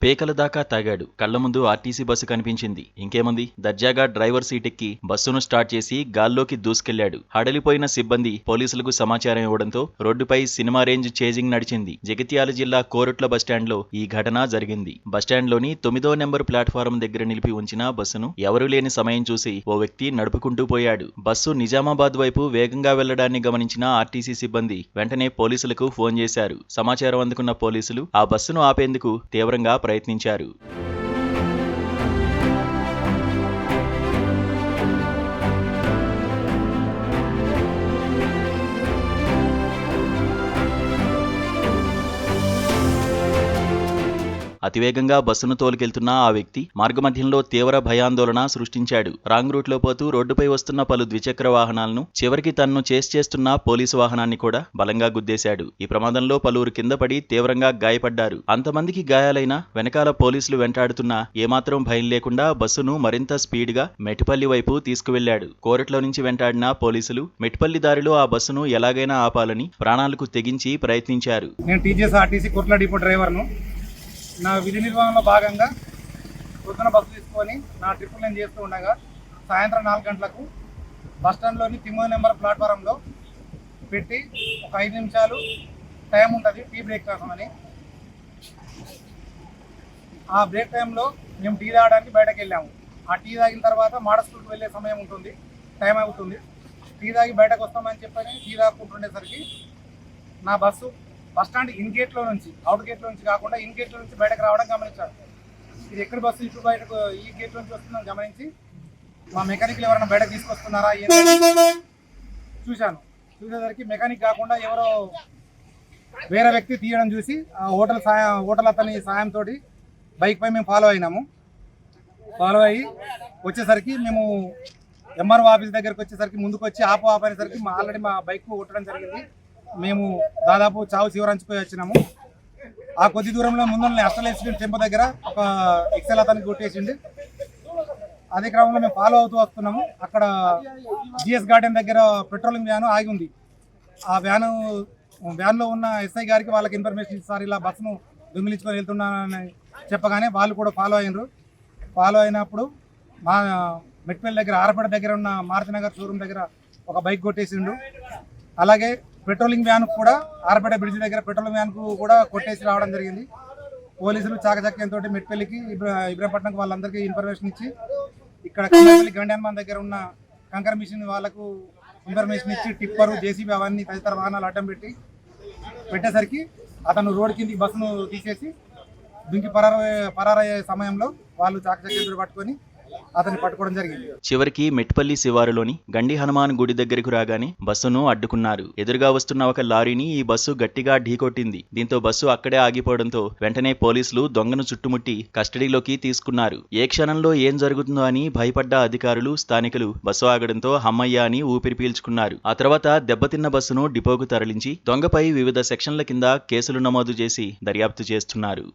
పేకల దాకా తాగాడు. కళ్ల ముందు ఆర్టీసీ బస్సు కనిపించింది. ఇంకేముంది, దర్జాగా డ్రైవర్ సీటెక్కి బస్సును స్టార్ట్ చేసి గాల్లోకి దూసుకెళ్లాడు. హడలిపోయిన సిబ్బంది పోలీసులకు సమాచారం ఇవ్వడంతో రోడ్డుపై సినిమా రేంజ్ చేజింగ్ నడిచింది. జగిత్యాల జిల్లా కోరుట్ల బస్టాండ్లో ఈ ఘటన జరిగింది. బస్టాండ్లోని 9వ నెంబర్ ప్లాట్ఫారం దగ్గర నిలిపి ఉంచిన బస్సును ఎవరూ లేని సమయం చూసి ఓ వ్యక్తి నడుపుకుంటూ పోయాడు. బస్సు నిజామాబాద్ వైపు వేగంగా వెళ్లడాన్ని గమనించిన ఆర్టీసీ సిబ్బంది వెంటనే పోలీసులకు ఫోన్ చేశారు. సమాచారం అందుకున్న పోలీసులు ఆ బస్సును ఆపేందుకు తీవ్రంగా ప్రయత్నించారు. అతివేగంగా బస్సును తోలుకెళ్తున్న ఆ వ్యక్తి మార్గమధ్యంలో తీవ్ర భయాందోళన సృష్టించాడు. రాంగ్ రూట్లో పోతూ రోడ్డుపై వస్తున్న పలు ద్విచక్ర వాహనాలను, చివరికి తనను చేస్తున్న పోలీసు వాహనాన్ని కూడా బలంగా గుద్దేశాడు. ఈ ప్రమాదంలో పలువురు కింద పడి తీవ్రంగా గాయపడ్డారు. అంతమందికి గాయాలైనా వెనకాల పోలీసులు వెంటాడుతున్నా ఏమాత్రం భయం లేకుండా బస్సును మరింత స్పీడ్గా మెట్పల్లి వైపు తీసుకువెళ్లాడు. కోరట్లో నుంచి వెంటాడిన పోలీసులు మెట్పల్లి దారిలో ఆ బస్సును ఎలాగైనా ఆపాలని ప్రాణాలకు తెగించి ప్రయత్నించారు. నేను టీజీఎస్ఆర్టీసీ కోర్ట్ల డిపో డ్రైవర్ను. నా విధి నిర్వహణలో భాగంగా పొద్దున బస్సు తీసుకొని నా ట్రిప్పులు నేను చేస్తూ ఉండగా సాయంత్రం 4 గంటలకు బస్టాండ్లోని 9వ నెంబర్ ప్లాట్ఫారంలో పెట్టి ఒక 5 నిమిషాలు టైం ఉంటుంది టీ బ్రేక్ కోసమని. ఆ బ్రేక్ టైంలో మేము టీ తాగడానికి బయటకు వెళ్ళాము. ఆ టీ తాగిన తర్వాత మాడ స్కూల్కి వెళ్ళే సమయం ఉంటుంది, టైం అవుతుంది. టీ తాగి బయటకు వస్తామని చెప్పని టీ తాగుకుంటుండేసరికి నా బస్సు బస్టాండ్ ఇన్ గేట్లో నుంచి, అవుట్ గేట్లో నుంచి కాకుండా ఇన్ గేట్లో నుంచి బయటకు రావడం గమనించాను. ఇది ఎక్కడి బస్సు ఇప్పుడు బయటకు ఈ గేట్ నుంచి వస్తుందని గమనించి మా మెకానిక్లు ఎవరైనా బయటకు తీసుకొస్తున్నారా ఏంటని చూశాను. చూసేసరికి మెకానిక్ కాకుండా ఎవరో వేరే వ్యక్తి తీయడం చూసి ఆ హోటల్ అతని సాయంతో బైక్ పై మేము ఫాలో అయినాము. ఫాలో అయ్యి వచ్చేసరికి మేము ఎంఆర్ఓ ఆఫీస్ దగ్గరికి వచ్చేసరికి ముందుకు వచ్చి ఆపనేసరికి ఆల్రెడీ మా బైక్ కొట్టడం జరిగింది. మేము దాదాపు చావు చివరంచిపోయి వచ్చినాము. ఆ కొద్ది దూరంలో ముందు అస్టల్ ఎక్సిడెంట్ టెంపో దగ్గర ఒక ఎక్సెల్ అతనికి కొట్టేసింది. అదే క్రమంలో మేము ఫాలో అవుతూ వస్తున్నాము. అక్కడ జిఎస్ గార్డెన్ దగ్గర పెట్రోలింగ్ వ్యాను ఆగి ఉంది. ఆ వ్యాన్లో ఉన్న ఎస్ఐ గారికి వాళ్ళకి ఇన్ఫర్మేషన్ ఇస్తారు, ఇలా బస్సును దొంగిలించుకొని వెళ్తున్నానని చెప్పగానే వాళ్ళు కూడా ఫాలో అయినరు. ఫాలో అయినప్పుడు మా మెట్పల్లి దగ్గర ఆరపేట దగ్గర ఉన్న మారుతినగర్ షోరూమ్ దగ్గర ఒక బైక్ కొట్టేసిండు. అలాగే పెట్రోలింగ్ వ్యాన్ కూడా ఆరపేట బ్రిడ్జ్ దగ్గర పెట్రోలింగ్ వ్యాన్కు కూడా కొట్టేసి రావడం జరిగింది. పోలీసులు చాకచక్యంతో మెట్పల్లికి ఇబ్రహంపట్నంకి వాళ్ళందరికీ ఇన్ఫర్మేషన్ ఇచ్చి ఇక్కడ కమ్మపల్లి గండెన్మాన్ దగ్గర ఉన్న కంకర్ మిషన్ వాళ్ళకు ఇన్ఫర్మేషన్ ఇచ్చి టిప్పరు, జేసీబీ అవన్నీ తదితర వాహనాలు అడ్డం పెట్టేసరికి అతను రోడ్ కిందికి బస్సును తీసేసి దుంకి పరారయ్యే సమయంలో వాళ్ళు చాకచక్యంతో పట్టుకొని అతన్ని పట్టుకోవడం జరిగింది. చివరికి మెట్పల్లి శివారులోని గండి హనుమాన్ గుడి దగ్గరకు రాగానే బస్సును అడ్డుకున్నారు. ఎదురుగా వస్తున్న ఒక లారీని ఈ బస్సు గట్టిగా ఢీకొట్టింది. దీంతో బస్సు అక్కడే ఆగిపోవడంతో వెంటనే పోలీసులు దొంగను చుట్టుముట్టి కస్టడీలోకి తీసుకున్నారు. ఏ క్షణంలో ఏం జరుగుతుందో అని భయపడ్డ అధికారులు, స్థానికులు బస్సు ఆగడంతో హమ్మయ్య అని ఊపిరి పీల్చుకున్నారు. ఆ తర్వాత దెబ్బతిన్న బస్సును డిపోకు తరలించి దొంగపై వివిధ సెక్షన్ల కింద కేసులు నమోదు చేసి దర్యాప్తు చేస్తున్నారు.